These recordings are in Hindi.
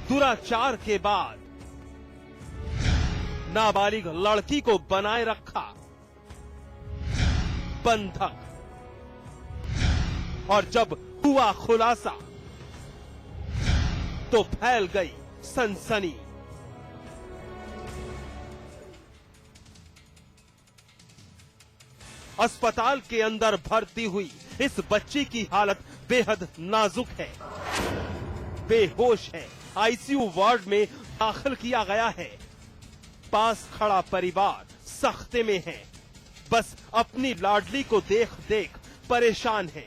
दुराचार के बाद नाबालिग लड़की को बनाए रखा बंधक, और जब हुआ खुलासा तो फैल गई सनसनी। अस्पताल के अंदर भर्ती हुई इस बच्ची की हालत बेहद नाजुक है, बेहोश है। आईसीयू वार्ड में दाखिल किया गया है। पास खड़ा परिवार सख्ते में है, बस अपनी लाडली को देख देख परेशान है।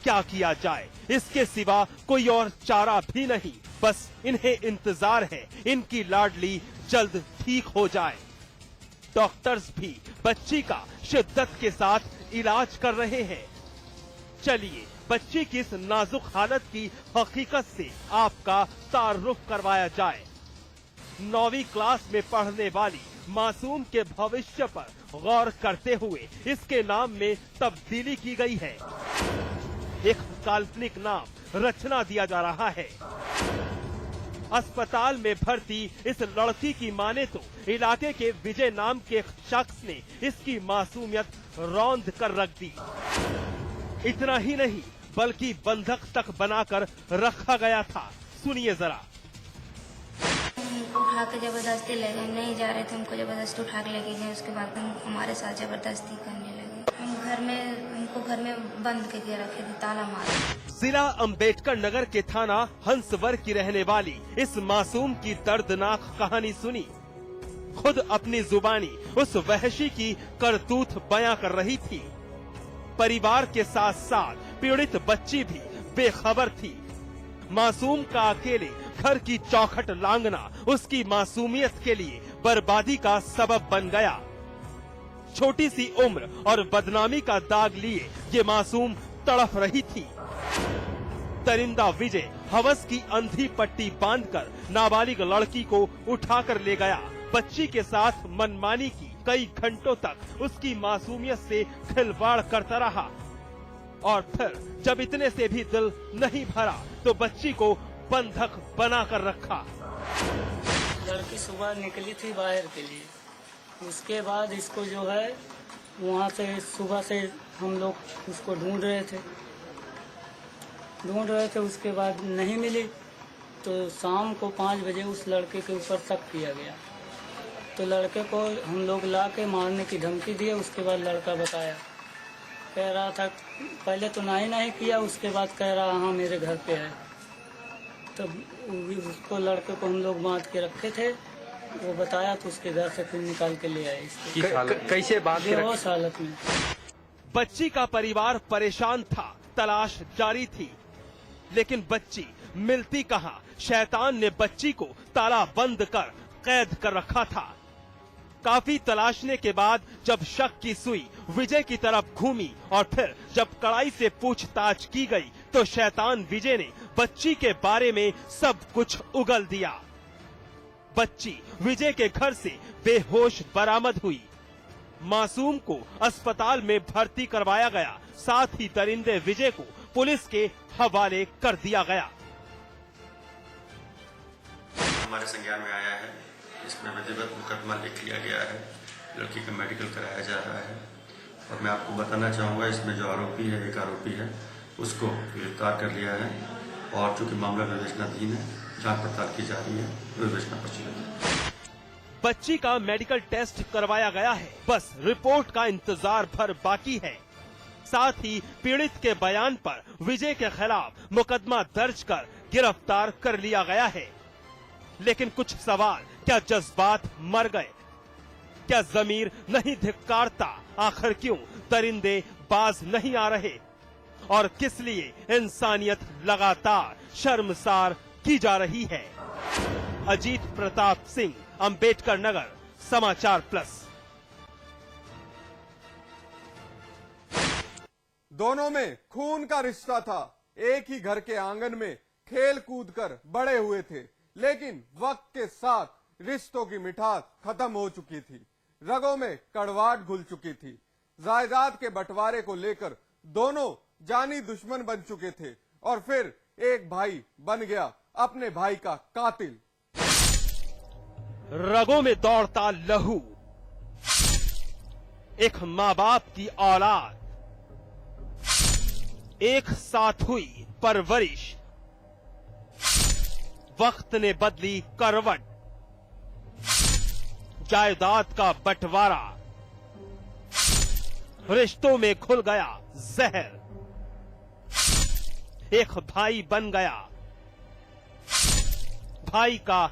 क्या किया जाए, इसके सिवा कोई और चारा भी नहीं। बस इन्हें इंतजार है इनकी लाडली जल्द ठीक हो जाए। डॉक्टर्स भी बच्ची का शिद्दत के साथ इलाज कर रहे हैं। चलिए बच्ची की इस नाजुक हालत की हकीकत से आपका तारुफ करवाया जाए। 9वीं क्लास में पढ़ने वाली मासूम के भविष्य पर गौर करते हुए इसके नाम में तब्दीली की गई है। एक काल्पनिक नाम रचना दिया जा रहा है। अस्पताल में भर्ती इस लड़की की माने तो इलाके के विजय नाम के शख्स ने इसकी मासूमियत रौंद कर रख दी। इतना ही नहीं बल्कि बंधक तक बनाकर रखा गया था। सुनिए जरा। हमको उठा के जबरदस्ती ले गए, नहीं जा रहे थे, हमको जबरदस्ती उठा के लेके गए। उसके बाद हमारे साथ जबरदस्ती करने लगे। हमको घर में बंद करके रखे थे, ताला मार। जिला अंबेडकर नगर के थाना हंसवर की रहने वाली इस मासूम की दर्दनाक कहानी सुनी। खुद अपनी जुबानी उस वहशी की करतूत बयां कर रही थी। परिवार के साथ साथ पीड़ित बच्ची भी बेखबर थी। मासूम का अकेले घर की चौखट लांघना उसकी मासूमियत के लिए बर्बादी का सबब बन गया। छोटी सी उम्र और बदनामी का दाग लिए ये मासूम तड़फ रही थी। दरिंदा विजय हवस की अंधी पट्टी बांधकर नाबालिग लड़की को उठाकर ले गया। बच्ची के साथ मनमानी की, कई घंटों तक उसकी मासूमियत से खिलवाड़ करता रहा। और फिर जब इतने से भी दिल नहीं भरा तो बच्ची को बंधक बना कर रखा। लड़की सुबह निकली थी बाहर के लिए, उसके बाद इसको जो है वहाँ से सुबह से हम लोग उसको ढूंढ रहे थे। उसके बाद नहीं मिली तो शाम को 5 बजे उस लड़के के ऊपर शक किया गया। तो लड़के को हम लोग ला के मारने की धमकी दिए। उसके बाद लड़का बताया, कह रहा था पहले तो नहीं किया, उसके बाद कह रहा हाँ मेरे घर पे है। तब उसको लड़के को हम लोग बांध के रखे थे। वो बताया तो उसके घर से फिर निकाल के ले आए। कैसे बांध के बेहोश हालत में। बच्ची का परिवार परेशान था, तलाश जारी थी, लेकिन बच्ची मिलती कहाँ। शैतान ने बच्ची को ताला बंद कर कैद कर रखा था। काफी तलाशने के बाद जब शक की सुई विजय की तरफ घूमी और फिर जब कड़ाई से पूछताछ की गई तो शैतान विजय ने बच्ची के बारे में सब कुछ उगल दिया। बच्ची विजय के घर से बेहोश बरामद हुई। मासूम को अस्पताल में भर्ती करवाया गया। साथ ही दरिंदे विजय को पुलिस के हवाले कर दिया गया। हमारे संज्ञान में आया है, इसमें विधिवत मुकदमा लिख लिया गया है। लड़की का मेडिकल कराया जा रहा है और मैं आपको बताना चाहूँगा इसमें जो आरोपी है, एक आरोपी है, उसको गिरफ्तार कर लिया है और चूंकि मामला विवेचनाधीन है, जांच पड़ताल की जा रही है, विवेचना प्रचलित है। बच्ची का मेडिकल टेस्ट करवाया गया है, बस रिपोर्ट का इंतजार भर बाकी है। साथ ही पीड़ित के बयान पर विजय के खिलाफ मुकदमा दर्ज कर गिरफ्तार कर लिया गया है। लेकिन कुछ सवाल, क्या जज्बात मर गए? क्या जमीर नहीं धिक्कारता? आखिर क्यों दरिंदे बाज नहीं आ रहे? और किस लिए इंसानियत लगातार शर्मसार की जा रही है? अजीत प्रताप सिंह, अंबेडकर नगर, समाचार प्लस। दोनों में खून का रिश्ता था। एक ही घर के आंगन में खेल कूद कर बड़े हुए थे, लेकिन वक्त के साथ रिश्तों की मिठास खत्म हो चुकी थी। रगों में कड़वाहट घुल चुकी थी। जायदाद के बंटवारे को लेकर दोनों जानी दुश्मन बन चुके थे और फिर एक भाई बन गया अपने भाई का कातिल। रगों में दौड़ता लहू, एक माँ बाप की औलाद, एक साथ हुई परवरिश, वक्त ने बदली करवट, जायदाद का बंटवारा, रिश्तों में घुल गया जहर, एक भाई बन गया भाई का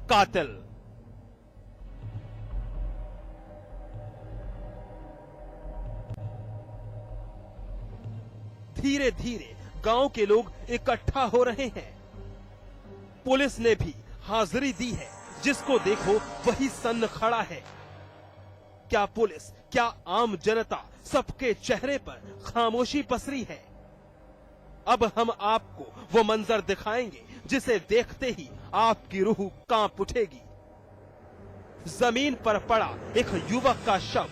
कातिल। धीरे धीरे गांव के लोग इकट्ठा हो रहे हैं। पुलिस ने भी हाजिरी दी है। जिसको देखो वही सन्न खड़ा है। क्या पुलिस, क्या आम जनता, सबके चेहरे पर खामोशी पसरी है। अब हम आपको वो मंजर दिखाएंगे जिसे देखते ही आपकी रूह कांप उठेगी। जमीन पर पड़ा एक युवक का शव,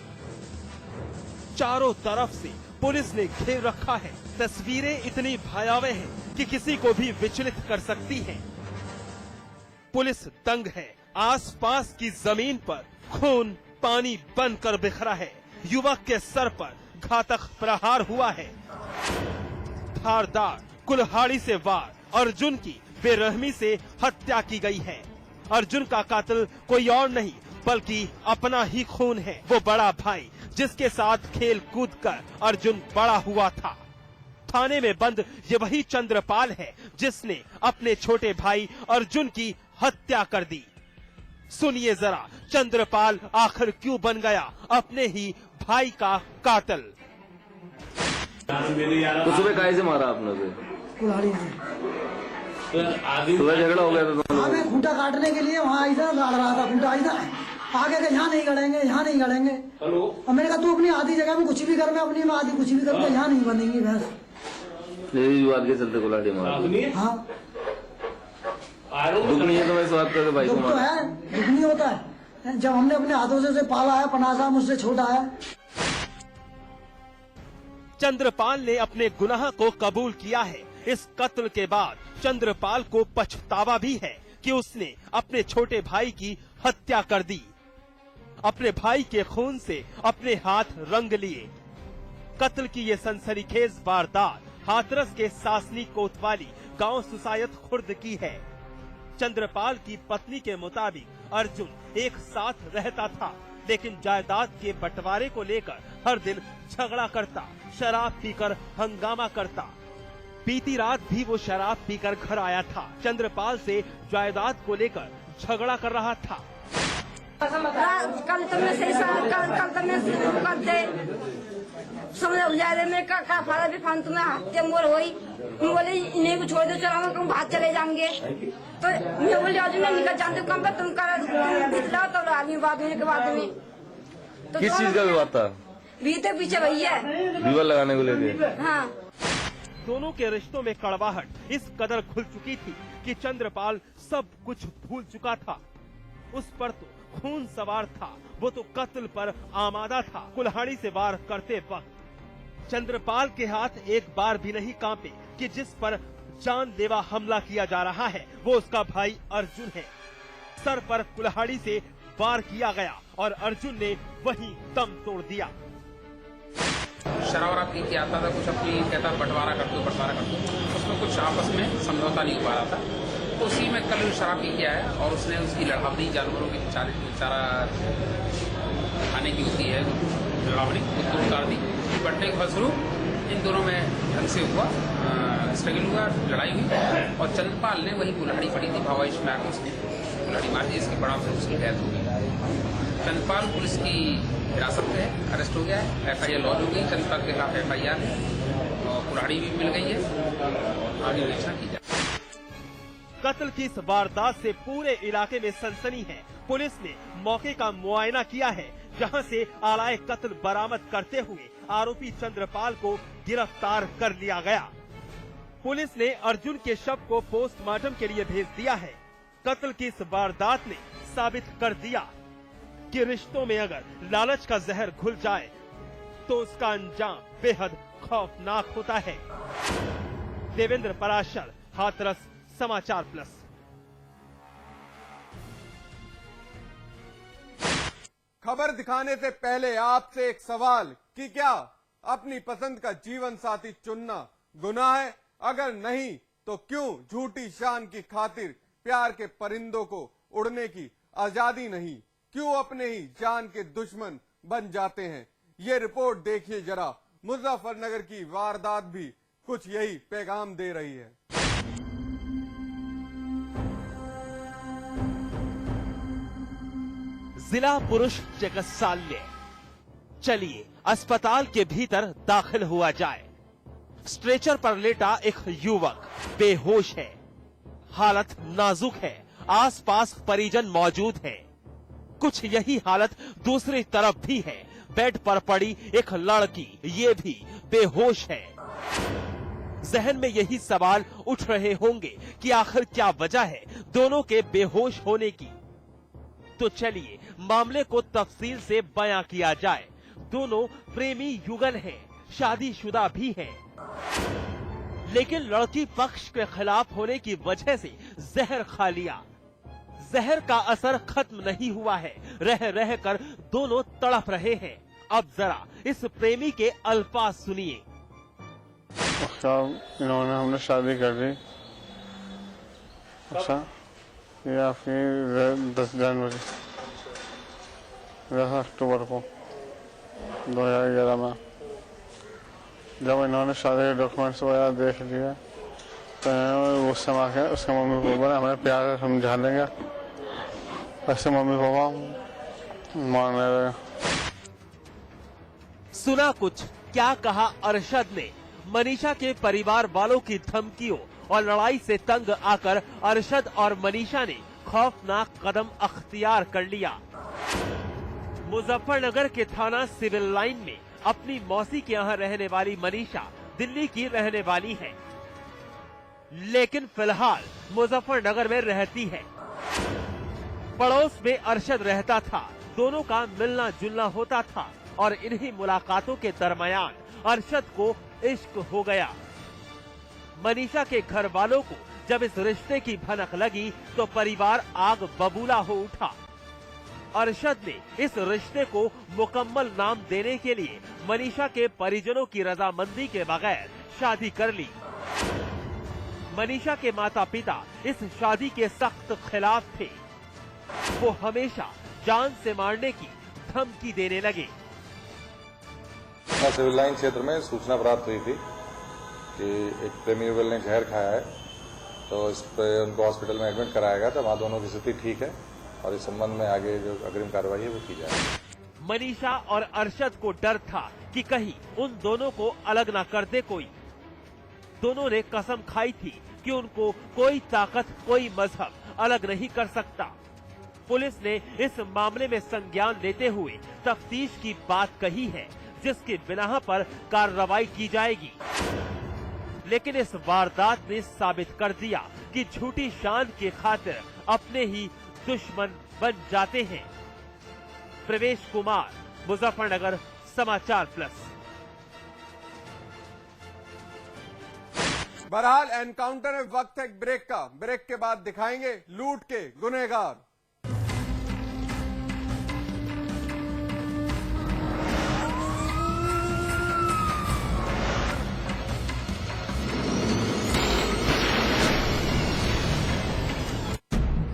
चारों तरफ से पुलिस ने घेर रखा है। तस्वीरें इतनी भयावह हैं कि किसी को भी विचलित कर सकती हैं। पुलिस दंग है। आसपास की जमीन पर खून पानी बनकर बिखरा है। युवक के सर पर घातक प्रहार हुआ है। धारदार कुल्हाड़ी से वार, अर्जुन की बेरहमी से हत्या की गई है। अर्जुन का कातिल कोई और नहीं बल्कि अपना ही खून है। वो बड़ा भाई जिसके साथ खेल कूद कर अर्जुन बड़ा हुआ था। थाने में बंद ये वही चंद्रपाल है जिसने अपने छोटे भाई अर्जुन की हत्या कर दी। सुनिए जरा, चंद्रपाल आखिर क्यों बन गया अपने ही भाई का कातिल। तो सुबह काहे से मारा आपने उसे? कुल्हाड़ी से। सुबह झगड़ा हो गया था दोनों? हाँ, मैं खूंटा काटने के लिए वहाँ इधर गाड़ रहा था। खूंटा इधर आगे के यहाँ नहीं गड़ेंगे, यहाँ नहीं गड़ेंगे। और मैंने कहा तू अपनी आधी जगह में कुछ भी कर, मैं अपनी में आधी कुछ भी कर, यहाँ नहीं बनेंगी भैंस। यही बात के चलते कुल्हाड़ी मारा? हाँ, दुख नहीं है तो मैं इस बात करके भाई को दुख तो मारा? है, दुख नहीं होता है जब हमने अपने हाथों से उसे पाला है, पनासा मुझसे छोटा है। चंद्रपाल ने अपने गुनाह को कबूल किया है। इस कत्ल के बाद चंद्रपाल को पछतावा भी है कि उसने अपने छोटे भाई की हत्या कर दी। अपने भाई के खून से अपने हाथ रंग लिए। कत्ल की ये सनसनीखेज वारदात हाथरस के सासनी कोतवाली गांव सुसायत खुर्द की है। चंद्रपाल की पत्नी के मुताबिक अर्जुन एक साथ रहता था, लेकिन जायदाद के बंटवारे को लेकर हर दिन झगड़ा करता, शराब पीकर हंगामा करता। बीती रात भी वो शराब पीकर घर आया था। चंद्रपाल से जायदाद को लेकर झगड़ा कर रहा था। कल तुमने सही कल तुमने करते समझ उजाले में का फायदा भी फान तुम्हें हत्या मोर हुई। मैं बोले इन्हें को छोड़ दो, चलो हम कहीं बाहर चले जाएंगे। तो मैं बोले आज मैं निकल जानते कम पर तुम कर दिखलाओ तो आदमी बात होने के बाद में तो किस चीज का विवाद था? बीते पीछे भैया विवाद लगाने को लेके? हाँ, दोनों के रिश्तों में कड़वाहट इस कदर घुल चुकी थी कि चंद्रपाल सब कुछ भूल चुका था। उस पर तो खून सवार था, वो तो कत्ल पर आमादा था। कुल्हाड़ी से वार करते वक्त चंद्रपाल के हाथ एक बार भी नहीं कांपे कि जिस पर जानलेवा हमला किया जा रहा है वो उसका भाई अर्जुन है। सर पर कुल्हाड़ी से वार किया गया और अर्जुन ने वहीं दम तोड़ दिया। शराब पी के आता था, कुछ अपनी कहता बंटवारा कर दो, उसमें कुछ आपस में समझौता नहीं हो पा रहा था। तो उसी में कल शराब पी के आया और उसने उसकी लड़ावनी जानवरों की चारा खाने की होती है लड़ावनी, उसको उतार दी। बढ़ने के फलस्वरूप इन दोनों में ढंग से हुआ स्ट्रगल हुआ, लड़ाई हुई और चंद्रपाल ने वही कुल्हाड़ी पड़ी थी भावाइश में आकर उसने कुल्हाड़ी मार दी, जिसके परिणाम से उसकी डेथ हो गई। चंद्रपाल पुलिस की हिरासत में है, अरेस्ट हो गया है, FIR लॉन्च हो गई। चंद्रपाल के खिलाफ FIR है और कुल्हाड़ी भी मिल गई है, आगे निरीक्षण की जाए। कत्ल की इस वारदात से पूरे इलाके में सनसनी है। पुलिस ने मौके का मुआयना किया है, जहां से आलाए कत्ल बरामद करते हुए आरोपी चंद्रपाल को गिरफ्तार कर लिया गया। पुलिस ने अर्जुन के शव को पोस्टमार्टम के लिए भेज दिया है। कत्ल की इस वारदात ने साबित कर दिया कि रिश्तों में अगर लालच का जहर घुल जाए तो उसका अंजाम बेहद खौफनाक होता है। देवेंद्र पराशर, हाथरस, समाचार प्लस। खबर दिखाने से पहले आपसे एक सवाल कि क्या अपनी पसंद का जीवन साथी चुनना गुनाह है? अगर नहीं तो क्यों झूठी शान की खातिर प्यार के परिंदों को उड़ने की आजादी नहीं? क्यों अपने ही जान के दुश्मन बन जाते हैं? ये रिपोर्ट देखिए जरा। मुजफ्फरनगर की वारदात भी कुछ यही पैगाम दे रही है। जिला पुरुष चिकित्सालय। चलिए अस्पताल के भीतर दाखिल हुआ जाए। स्ट्रेचर पर लेटा एक युवक बेहोश है, हालत नाजुक है, आसपास परिजन मौजूद है। कुछ यही हालत दूसरी तरफ भी है। बेड पर पड़ी एक लड़की, ये भी बेहोश है। जहन में यही सवाल उठ रहे होंगे कि आखिर क्या वजह है दोनों के बेहोश होने की। तो चलिए मामले को तफसील से बयां किया जाए। दोनों प्रेमी युगल हैं, शादीशुदा भी हैं, लेकिन लड़की पक्ष के खिलाफ होने की वजह से जहर खा लिया। जहर का असर खत्म नहीं हुआ है, रह रह कर दोनों तड़प रहे हैं। अब जरा इस प्रेमी के अल्फाज सुनिए। इन्होंने हमने शादी कर ली। अच्छा, ये आपकी 10 जनवरी 10 अक्टूबर को 2011 में जब इन्होंने शादी के डॉक्यूमेंट्स वगैरह देख लिए तो उस समय आके उसके मम्मी पापा ने हमें प्यार समझा देंगे, ऐसे मम्मी पापा मानने लगे। सुना कुछ क्या कहा अरशद ने। मनीषा के परिवार वालों की धमकियों और लड़ाई से तंग आकर अरशद और मनीषा ने खौफनाक कदम अख्तियार कर लिया। मुजफ्फरनगर के थाना सिविल लाइन में अपनी मौसी के यहाँ रहने वाली मनीषा दिल्ली की रहने वाली है, लेकिन फिलहाल मुजफ्फरनगर में रहती है। पड़ोस में अरशद रहता था, दोनों का मिलना जुलना होता था और इन्हीं मुलाकातों के दरमियान अरशद को इश्क हो गया। मनीषा के घर वालों को जब इस रिश्ते की भनक लगी तो परिवार आग बबूला हो उठा। अरशद ने इस रिश्ते को मुकम्मल नाम देने के लिए मनीषा के परिजनों की रजामंदी के बगैर शादी कर ली। मनीषा के माता पिता इस शादी के सख्त खिलाफ थे। वो हमेशा जान से मारने की धमकी देने लगे। सिविल लाइन क्षेत्र में सूचना प्राप्त हुई थी कि एक प्रेमी युगल ने जहर खाया है, तो इस पर उनको हॉस्पिटल में एडमिट कराया गया था। वहाँ दोनों की स्थिति ठीक है और इस संबंध में आगे जो अग्रिम कार्रवाई है वो की जाएगी। मनीषा और अरशद को डर था कि कहीं उन दोनों को अलग न कर दे कोई। दोनों ने कसम खाई थी कि उनको कोई ताकत, कोई मजहब अलग नहीं कर सकता। पुलिस ने इस मामले में संज्ञान लेते हुए तफ्तीश की बात कही है, जिसकी बिना पर कार्रवाई की जाएगी। लेकिन इस वारदात ने साबित कर दिया कि झूठी शान की खातिर अपने ही दुश्मन बन जाते हैं। प्रवेश कुमार, मुजफ्फरनगर, समाचार प्लस। बहरहाल एनकाउंटर में वक्त है ब्रेक का। ब्रेक के बाद दिखाएंगे लूट के गुनहगार।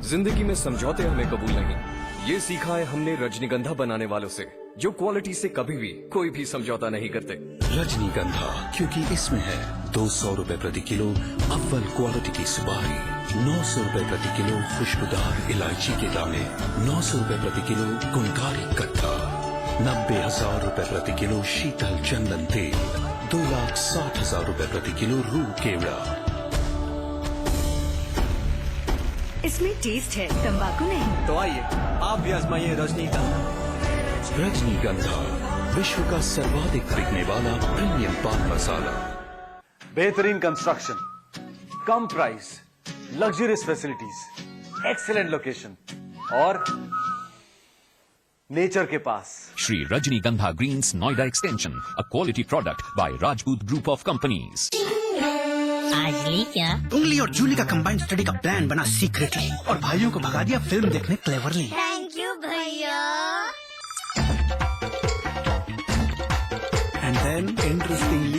जिंदगी में समझौते हमें कबूल नहीं, ये सीखा है हमने रजनीगंधा बनाने वालों से, जो क्वालिटी से कभी भी कोई भी समझौता नहीं करते। रजनीगंधा, क्योंकि इसमें है 200 रुपए प्रति किलो अव्वल क्वालिटी की सुपारी, 900 रुपए प्रति किलो खुशबूदार इलायची के दाने, 900 रुपए प्रति किलो गुणकारी कत्था, 90,000 रुपए प्रति किलो शीतल चंदन तेल, 2,60,000 रुपए प्रति किलो रूह केवड़ा। इसमें टेस्ट है, तंबाकू नहीं। तो आइए आप भी आजमाइए रजनीगंधा। रजनीगंधा, विश्व का सर्वाधिक बिकने वाला प्रीमियम पान मसाला। बेहतरीन कंस्ट्रक्शन, कम price, luxurious facilities, excellent location और नेचर के पास। Shri Rajnigandha greens Noida extension, a quality product by Rajput group of companies. आज ली क्या? उंगली और जूली का कंबाइंड स्टडी का प्लान बना सीक्रेटली और भाइयों को भगा दिया फिल्म देखने क्लेवरली। थैंक यू भैया। and interestingly